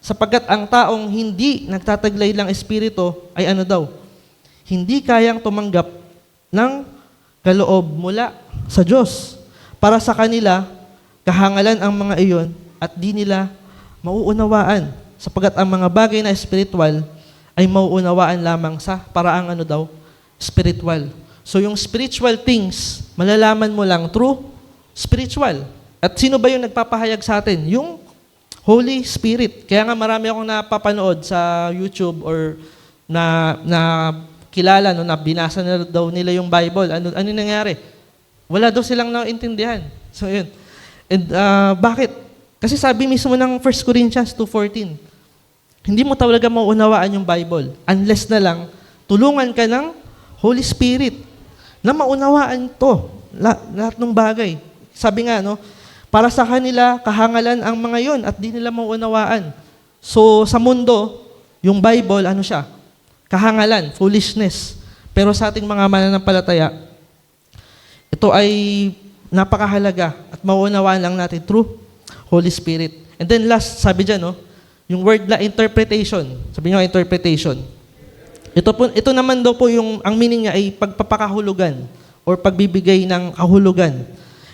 sapagkat ang taong hindi nagtataglay ng Espiritu ay ano daw? Hindi kayang tumanggap ng kaloob mula sa Diyos. Para sa kanila, kahangalan ang mga iyon at di nila mauunawaan. Sapagkat ang mga bagay na espiritual ay mauunawaan lamang sa paraang ano daw? Spiritual. So yung spiritual things, malalaman mo lang through spiritual. At sino ba yung nagpapahayag sa atin? Yung Holy Spirit. Kaya nga marami akong napapanood sa YouTube or na kilala, no, na binasa na daw nila yung Bible. Ano nangyari? Wala daw silang naintindihan. So yun. And bakit? Kasi sabi mismo ng 1 Corinthians 2:14, hindi mo talaga mauunawaan yung Bible unless na lang tulungan ka ng Holy Spirit na maunawaan to, lahat ng bagay. Sabi nga, no, para sa kanila, kahangalan ang mga yon at di nila mauunawaan. So, sa mundo, yung Bible, ano siya? Kahangalan, foolishness. Pero sa ating mga mananampalataya, ito ay napakahalaga at mauunawaan lang natin through Holy Spirit. And then last, sabi dyan, no, yung word na interpretation. Sabi nyo, interpretation. Ito naman daw po yung, ang meaning niya ay pagpapakahulugan or pagbibigay ng kahulugan.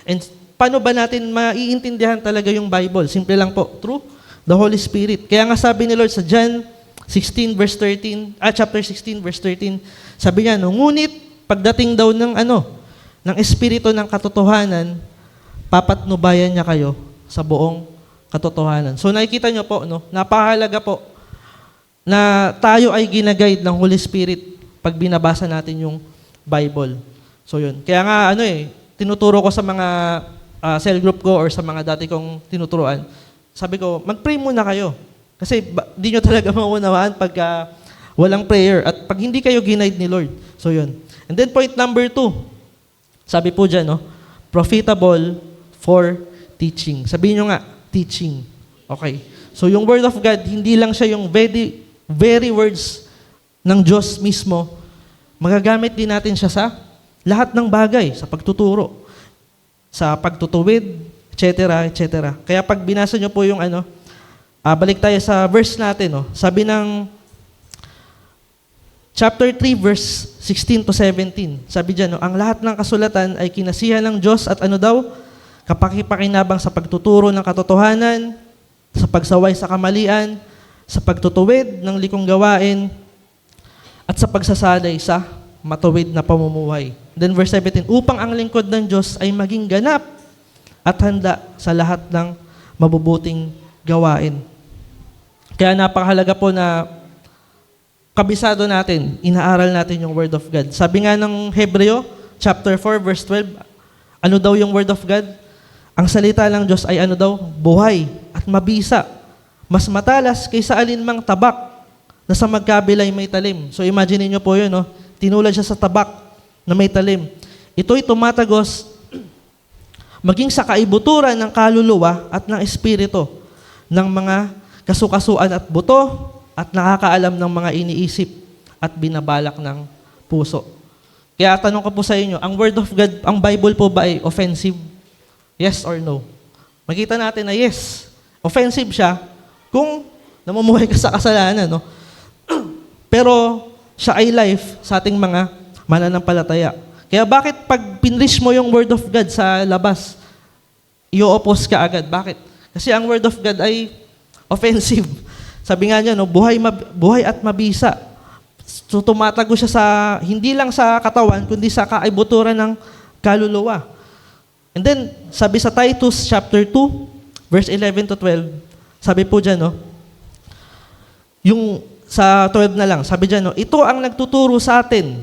And paano ba natin maiintindihan talaga yung Bible? Simple lang po, through the Holy Spirit. Kaya nga sabi ni Lord sa John 16 verse 13, chapter 16 verse 13, sabi niya, no, ngunit pagdating daw ng ng Espiritu ng katotohanan, papatnubayan niya kayo sa buong katotohanan. So nakikita niyo po, no, napakahalaga po na tayo ay ginaguide ng Holy Spirit pag binabasa natin yung Bible. So yun. Kaya nga tinuturo ko sa mga cell group ko or sa mga dati kong tinuturuan. Sabi ko, mag-pray muna kayo. Kasi di nyo talaga maunawaan pagka walang prayer at pag hindi kayo ginaid ni Lord. So yun. And then point number 2. Sabi po dyan, no, profitable for teaching. Sabihin nyo nga, teaching. Okay. So yung Word of God, hindi lang siya yung very words ng Diyos mismo. Magagamit din natin siya sa lahat ng bagay, sa pagtuturo, sa pagtutuwid, etc., etc. Kaya pag binasa nyo po yung balik tayo sa verse natin, no? Sabi ng chapter 3, verse 16 to 17. Sabi dyan, no, ang lahat ng kasulatan ay kinasihan ng Diyos at kapakipakinabang sa pagtuturo ng katotohanan, sa pagsaway sa kamalian, sa pagtutuwid ng likong gawain, at sa pagsasalay sa matuwid na pamumuhay. Then verse 17, upang ang lingkod ng Diyos ay maging ganap at handa sa lahat ng mabubuting gawain. Kaya napakahalaga po na kabisado natin, inaaral natin yung Word of God. Sabi nga ng Hebreo, chapter 4, verse 12, ano daw yung Word of God? Ang salita ng Diyos ay buhay at mabisa, mas matalas kaysa alinmang tabak na sa magkabilay may talim. So imagine niyo po yun, no? Tinulad siya sa tabak na may talim. Ito'y tumatagos maging sa kaibuturan ng kaluluwa at ng espiritu, ng mga kasukasuan at buto at nakakaalam ng mga iniisip at binabalak ng puso. Kaya tanong ko po sa inyo, ang Word of God, ang Bible po ba ay offensive? Yes or no? Makita natin na yes, offensive siya kung namumuhay ka sa kasalanan, no? Pero siya ay life sa ating mga mananampalataya. Kaya bakit pag pinreach mo yung Word of God sa labas, i-oppose ka agad? Bakit? Kasi ang Word of God ay offensive. Sabi nga niya, no, buhay at mabisa. So tumatago siya sa, hindi lang sa katawan, kundi sa kaibuturan ng kaluluwa. And then, sabi sa Titus chapter 2, verse 11 to 12, sabi po dyan, no, yung sa 12 na lang, sabi dyan, no, ito ang nagtuturo sa atin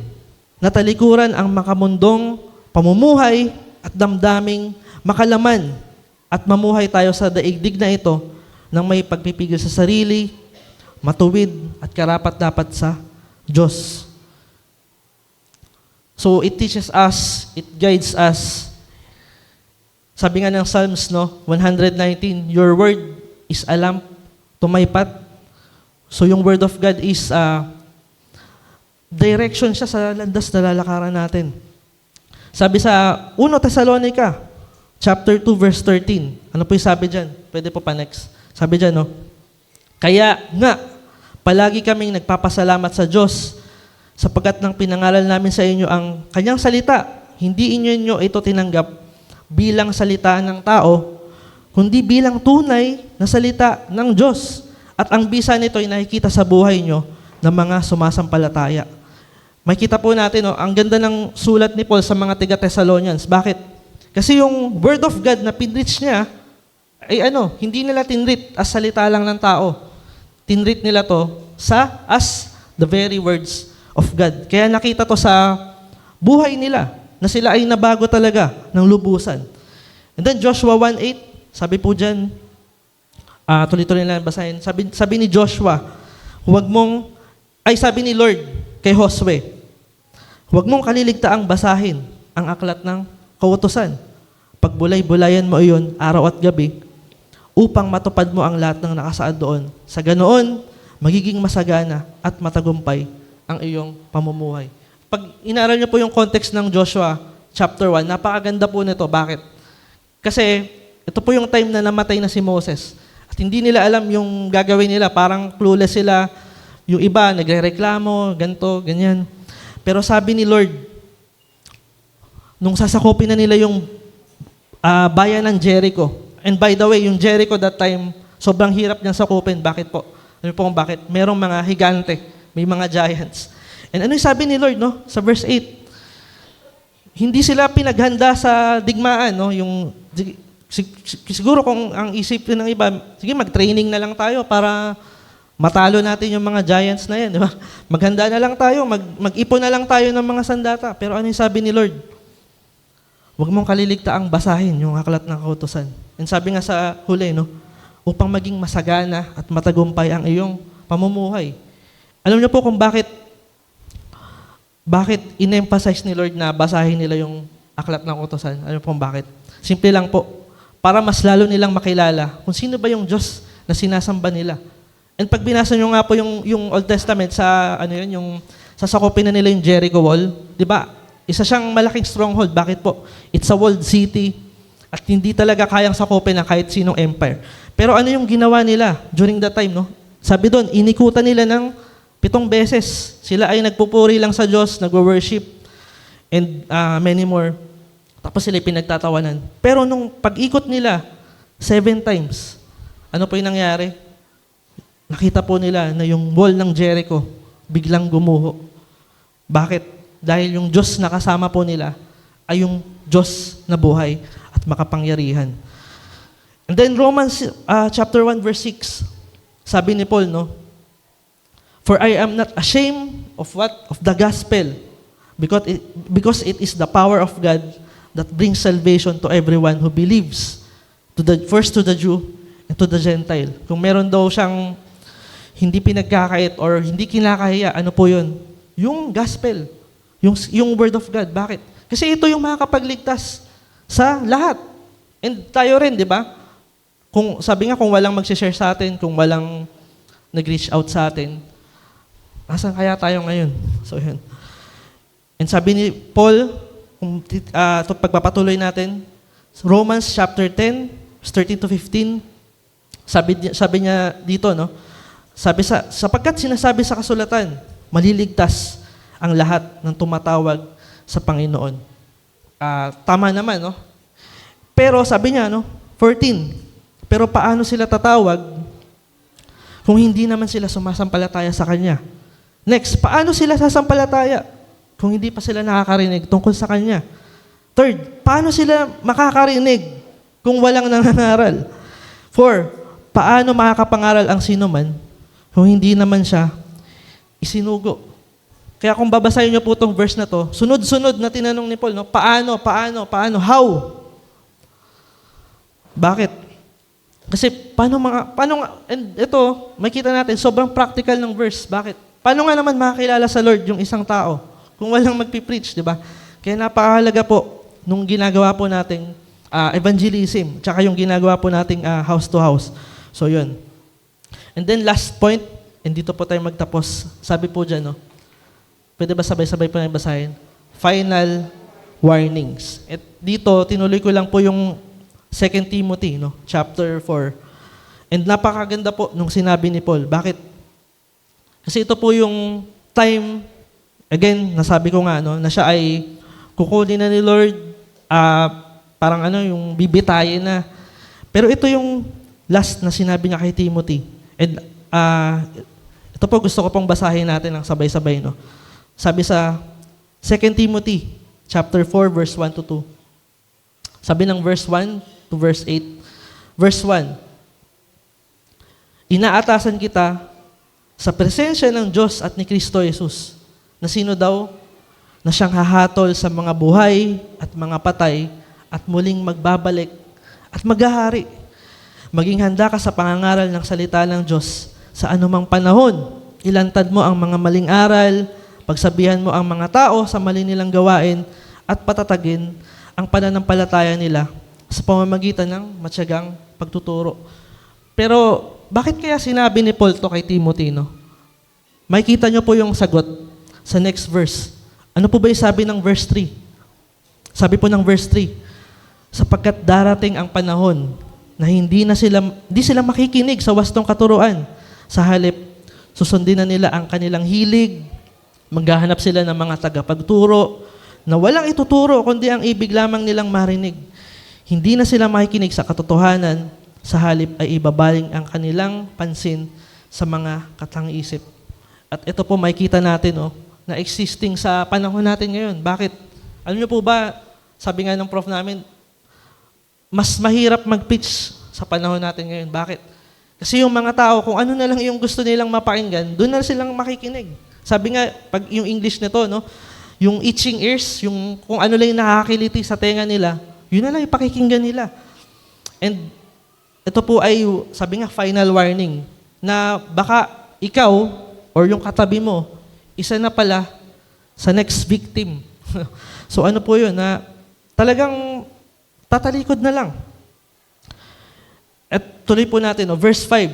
na talikuran ang makamundong pamumuhay at damdaming makalaman at mamuhay tayo sa daigdig na ito nang may pagpipigil sa sarili, matuwid at karapat-dapat sa Diyos. So it teaches us, it guides us. Sabi nga ng Psalms, no, 119, your word is a lamp to my path. So yung word of God is direction siya sa landas na lalakaran natin. Sabi sa 1 Thessalonica, chapter 2, verse 13. Ano po yung sabi dyan? Pwede po pa next. Sabi dyan, no? Kaya nga, palagi kaming nagpapasalamat sa Diyos sapagkat nang pinangaral namin sa inyo ang kanyang salita, hindi inyo ito tinanggap bilang salita ng tao, kundi bilang tunay na salita ng Diyos. At ang bisa nito ay nakikita sa buhay nyo ng mga sumasampalataya. Makita po natin, no, ang ganda ng sulat ni Paul sa mga taga-Thessalonians. Bakit? Kasi yung word of God na pinreach niya, ay hindi nila tinreat as salita lang ng tao. Tinreat nila to as the very words of God. Kaya nakita to sa buhay nila, na sila ay nabago talaga ng lubusan. And then Joshua 1:8, sabi po dyan, tuloy-tuloy lang basahin, sabi ni Joshua, sabi ni Lord kay Josue, huwag mong kaliligtaang basahin ang aklat ng kautusan. Pagbulay-bulayan mo iyon araw at gabi, upang matupad mo ang lahat ng nakasaad doon. Sa ganoon, magiging masagana at matagumpay ang iyong pamumuhay. Pag inaral niyo po yung context ng Joshua chapter 1, napakaganda po nito. Bakit? Kasi ito po yung time na namatay na si Moses. At hindi nila alam yung gagawin nila. Parang clueless sila. Yung iba, nagre-reklamo, ganito, ganyan. Pero sabi ni Lord, nung sasakopin na nila yung bayan ng Jericho, and by the way, yung Jericho that time, sobrang hirap niyang sakupin. Bakit po? Ano po kung bakit? Merong mga higante, may mga giants. And ano yung sabi ni Lord, no? Sa verse 8, hindi sila pinaghanda sa digmaan, no? Siguro kung ang isip ng iba, sige, mag-training na lang tayo para matalo natin yung mga giants na yan, di ba? Maghanda na lang tayo, mag-ipon na lang tayo ng mga sandata. Pero ano yung sabi ni Lord? Huwag mong kaliligtaang basahin yung aklat ng kautusan. And sabi nga sa huli, no, upang maging masagana at matagumpay ang iyong pamumuhay. Alam niyo po kung bakit in-emphasize ni Lord na basahin nila yung aklat ng kautusan? Alam niyo po kung bakit? Simple lang po, para mas lalo nilang makilala kung sino ba yung Diyos na sinasamba nila. And pag binasa niyo nga po yung Old Testament sa yung sasakopin na nila yung Jericho Wall, di ba? Isa siyang malaking stronghold. Bakit po? It's a walled city at hindi talaga kayang sakupin ng kahit sinong empire. Pero ano yung ginawa nila during that time, no? Sabi doon, inikutan nila ng 7 beses. Sila ay nagpupuri lang sa Diyos, nagwo-worship, and many more. Tapos sila pinagtatawanan. Pero nung pag-ikot nila, 7 times, ano po yung nangyari? Nakita po nila na yung wall ng Jericho biglang gumuho. Bakit? Dahil yung Diyos na kasama po nila ay yung Diyos na buhay at makapangyarihan. And then Romans chapter 1 verse 6, sabi ni Paul, no? For I am not ashamed of what? Of the gospel, because it is the power of God that brings salvation to everyone who believes, first to the Jew and to the Gentile. Kung meron daw siyang hindi pinagkakait or hindi kinakahiya, ano po yun? Yung gospel. Yung word of God. Bakit? Kasi ito yung makakapagligtas sa lahat. And tayo rin, di ba? Kung sabi nga, kung walang mag-share sa atin, kung walang nag-reach out sa atin, asan kaya tayo ngayon? So yun. And sabi ni Paul, kung pagpapatuloy natin, Romans chapter 10, verse 13 to 15, sabi niya dito, no? Sapagkat sinasabi sa kasulatan, maliligtas ang lahat ng tumatawag sa Panginoon. Tama naman, no? Pero sabi niya, no? 14, pero paano sila tatawag kung hindi naman sila sumasampalataya sa Kanya? Next, paano sila sasampalataya kung hindi pa sila nakakarinig tungkol sa Kanya? Third, paano sila makakarinig kung walang nangangaral? 4, paano makakapangaral ang sino man kung hindi naman siya isinugo? Kaya kung babasahin niyo po itong verse na to, sunod-sunod na tinanong ni Paul, no? Paano? How? Bakit? Kasi and ito, makita natin, sobrang practical ng verse. Bakit? Paano nga naman makakilala sa Lord yung isang tao kung walang magpipreach, di ba? Kaya napakahalaga po nung ginagawa po nating evangelism, tsaka yung ginagawa po nating house to house. So yun. And then last point, and dito po tayo magtapos. Sabi po dyan, no? Pwede ba sabay-sabay po na basahin? Final warnings. At dito, tinuloy ko lang po yung 2 Timothy, no? Chapter 4. And napakaganda po nung sinabi ni Paul. Bakit? Kasi ito po yung time, again, nasabi ko nga, no, na siya ay kukunin na ni Lord, parang yung bibitayin na. Pero ito yung last na sinabi niya kay Timothy. And ito po gusto ko pong basahin natin ng sabay-sabay, no? Sabi sa 2 Timothy, chapter 4, verse 1 to 2. Sabi ng verse 1 to verse 8. Verse 1, inaatasan kita sa presensya ng Diyos at ni Kristo Jesus, na sino daw? Na siyang hahatol sa mga buhay at mga patay at muling magbabalik at maghahari. Maging handa ka sa pangangaral ng salita ng Diyos sa anumang panahon. Ilantad mo ang mga maling aral, pagsabihan mo ang mga tao sa mali nilang gawain at patatagin ang pananampalataya nila sa pamamagitan ng matyagang pagtuturo. Pero bakit kaya sinabi ni Paul to kay Timothy, no? Makikita niyo po yung sagot sa next verse. Ano po ba yung sabi ng verse 3? Sabi po ng verse 3, sapagkat darating ang panahon na hindi sila makikinig sa wastong katuruan. Sa halip, susundin na nila ang kanilang hilig, maghahanap sila ng mga tagapagturo na walang ituturo kundi ang ibig lamang nilang marinig. Hindi na sila makikinig sa katotohanan, sa halip ay ibabaling ang kanilang pansin sa mga katang-isip. At ito po makikita natin, na existing sa panahon natin ngayon. Bakit? Alam niyo po ba, sabi nga ng prof namin, mas mahirap mag-pitch sa panahon natin ngayon. Bakit? Kasi yung mga tao, kung ano na lang yung gusto nilang mapakinggan, doon na silang makikinig. Sabi nga, pag yung English nito, yung itching ears, yung kung ano lang yung nakakiliti sa tenga nila, yun na lang yung pakikinggan nila. And ito po ay, sabi nga, final warning, na baka ikaw or yung katabi mo, isa na pala sa next victim. So ano po yun, na talagang tatalikod na lang. At tuloy po natin, verse 5.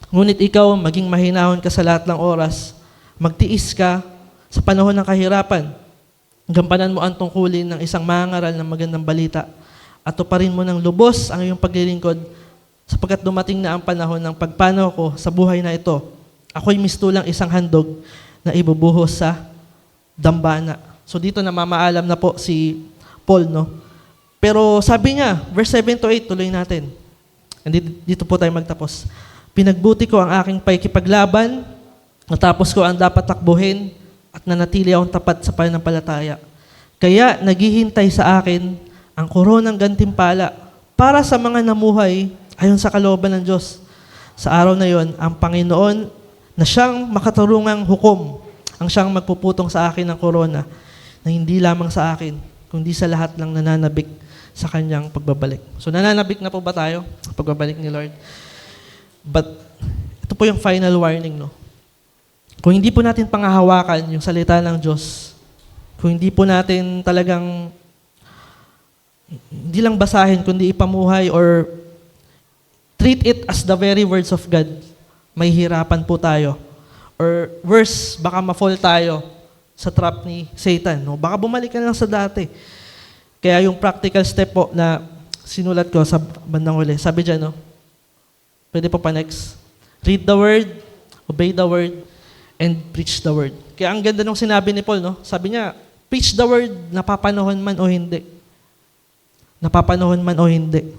Ngunit ikaw, maging mahinahon ka sa lahat ng oras, magtiis ka sa panahon ng kahirapan. Gampanan mo ang tungkulin ng isang mangangaral ng magandang balita at tuparin mo ng lubos ang iyong paglilingkod sapagkat dumating na ang panahon ng pagpanaw ko sa buhay na ito. Ako'y mistulang isang handog na ibubuhos sa dambana. So dito namamaalam na po si Paul, no? Pero sabi niya, verse 7 to 8, tuloy natin. And dito po tayo magtapos. Pinagbuti ko ang aking paikipaglaban, natapos ko ang dapat takbuhin, at nanatili akong tapat sa pananampalataya. Kaya naghihintay sa akin ang koronang gantimpala para sa mga namuhay ayon sa kalooban ng Diyos. Sa araw na yon, ang Panginoon na siyang makatarungang hukom ang siyang magpuputong sa akin ng korona na hindi lamang sa akin, kundi sa lahat ng nananabik sa kanyang pagbabalik. So nananabik na po ba tayo sa pagbabalik ni Lord? But ito po yung final warning, no? Kung hindi po natin pangahawakan yung salita ng Diyos, kung hindi po natin talagang hindi lang basahin, kundi ipamuhay or treat it as the very words of God, may hirapan po tayo. Or worse, baka ma-fall tayo sa trap ni Satan. No? Baka bumalik ka lang sa dati. Kaya yung practical step po na sinulat ko sa bandang huli, sabi dyan, no? Pwede po pa next. Read the word, obey the word, and preach the word. Kaya ang ganda nung sinabi ni Paul, no? Sabi niya, preach the word, napapanahon man o hindi. Napapanahon man o hindi.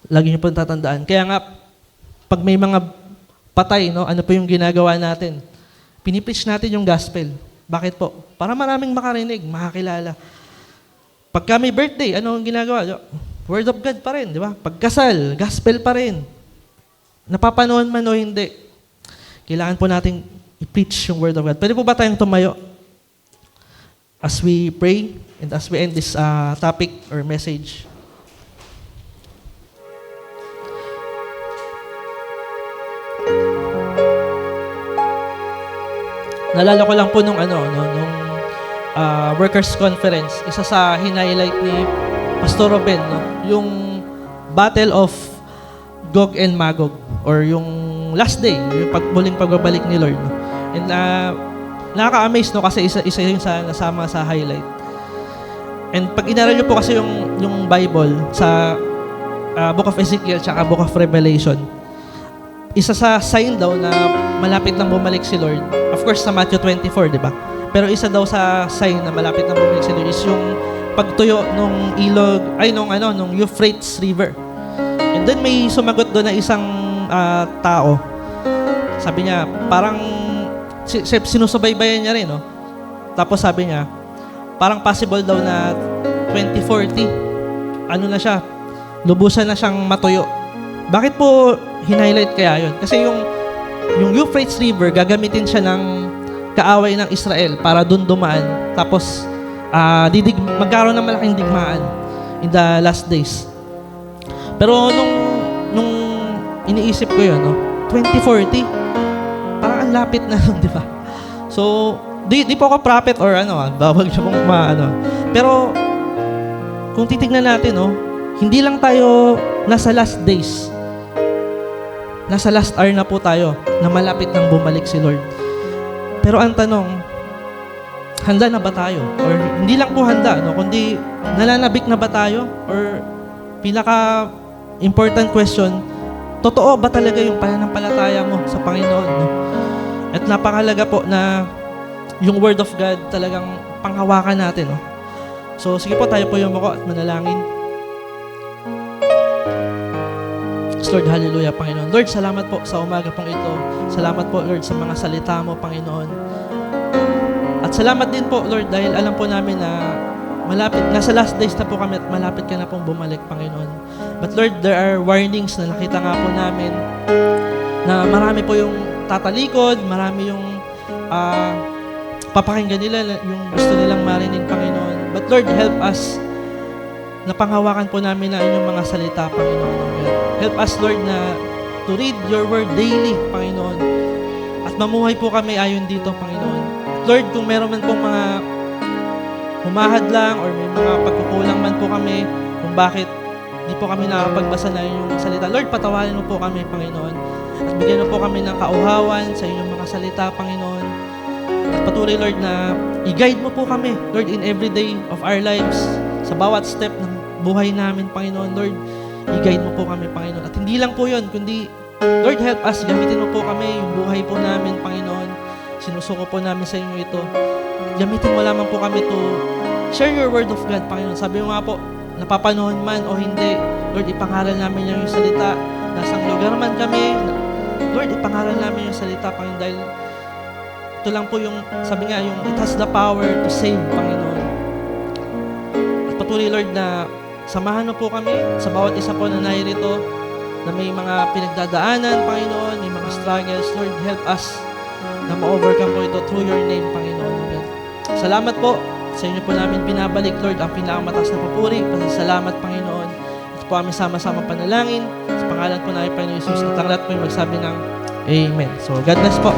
Lagi niyo po tatandaan. Kaya nga, pag may mga patay, no? Ano po yung ginagawa natin? Pinipreach natin yung gospel. Bakit po? Para maraming makarinig, makakilala. Pagka may birthday, ano ang ginagawa? Word of God pa rin, di ba? Pagkasal, gospel pa rin. Napapanood man o hindi, kailangan po natin i-preach yung word of God. Pwede po ba tayong tumayo as we pray and as we end this topic or message? Naalala ko lang po nung workers conference, isa sa hinighlight ni Pastor Ruben, no? Yung Battle of Gog and Magog, or yung last day, yung muling pagbabalik ni Lord. No? And nakaka-amaze, no? Kasi isa yung nasama sa highlight. And pag inaral nyo po kasi yung Bible sa Book of Ezekiel tsaka Book of Revelation, isa sa sign daw na malapit nang bumalik si Lord, of course sa Matthew 24, di ba? Pero isa daw sa sign na malapit nang bumalik si Lord is yung pagtuyo nung ilog, nung Euphrates River. And then may sumagot doon na isang tao. Sabi niya, parang sinusubaybayan niya rin, no? Tapos sabi niya, parang possible daw na 2040, lubusan na siyang matuyo. Bakit po hinighlight kaya yun? Kasi yung Euphrates River, gagamitin siya ng kaaway ng Israel para dun dumaan. Tapos, magkaroon ng malaking digmaan in the last days. Pero nung iniisip ko yun, no? 2040, parang ang lapit na nun, di ba? So, di po ako prophet or bawag siya pong Pero, kung titignan natin, no? Hindi lang tayo nasa last days. Nasa last hour na po tayo na malapit nang bumalik si Lord. Pero ang tanong, handa na ba tayo? Or hindi lang po handa, no? Kundi nalalabik na ba tayo? Or pinaka-important question, totoo ba talaga yung pananampalataya mo sa Panginoon? No? At napakalaga po na yung Word of God talagang panghawakan natin. No? So sige po, tayo po yumuko at manalangin. Lord, hallelujah, Panginoon. Lord, salamat po sa umaga pong ito. Salamat po, Lord, sa mga salita mo, Panginoon. At salamat din po, Lord, dahil alam po namin na nasa last days na po kami at malapit ka na pong bumalik, Panginoon. But Lord, there are warnings na nakita nga po namin na marami po yung tatalikod, marami yung papakinggan nila, yung gusto nilang marinig, Panginoon. But Lord, help us na panghawakan po namin na inyong mga salita, Panginoon. Help us, Lord, na to read your word daily, Panginoon. At mamuhay po kami ayon dito, Panginoon. Lord, kung meron man pong mga humahad lang or may mga pagkukulang man po kami kung bakit di po kami nakapagbasa na inyong salita, Lord, patawarin mo po kami, Panginoon. At bigyan mo po kami ng kauhawan sa inyong mga salita, Panginoon. At patuloy, Lord, na i-guide mo po kami, Lord, in every day of our lives, sa bawat step ng buhay namin, Panginoon. Lord, i-guide mo po kami, Panginoon. At hindi lang po yun, kundi, Lord, help us. Gamitin mo po kami yung buhay po namin, Panginoon. Sinusuko po namin sa inyo ito. Gamitin mo lamang po kami to share your word of God, Panginoon. Sabi mo nga po, napapanood man o hindi, Lord, ipangaral namin yung salita. Nasang lugar man kami, Lord, ipangaral namin yung salita, Panginoon. Dahil ito lang po yung, sabi nga, yung it has the power to save, Panginoon. At patuloy, Lord, na samahan mo po kami sa bawat isa po na nairito na may mga pinagdadaanan, Panginoon, may mga struggles. Lord, help us na ma-overcome po ito through your name, Panginoon. Salamat po. Sa inyo po namin binabalik, Lord, ang pinakamataas na papuri. Pasasalamat, Panginoon. Ito po kami sama-sama panalangin. Sa pangalan po namin, Panginoon Jesus, at ang lahat po yung magsabi ng Amen. So, God bless po.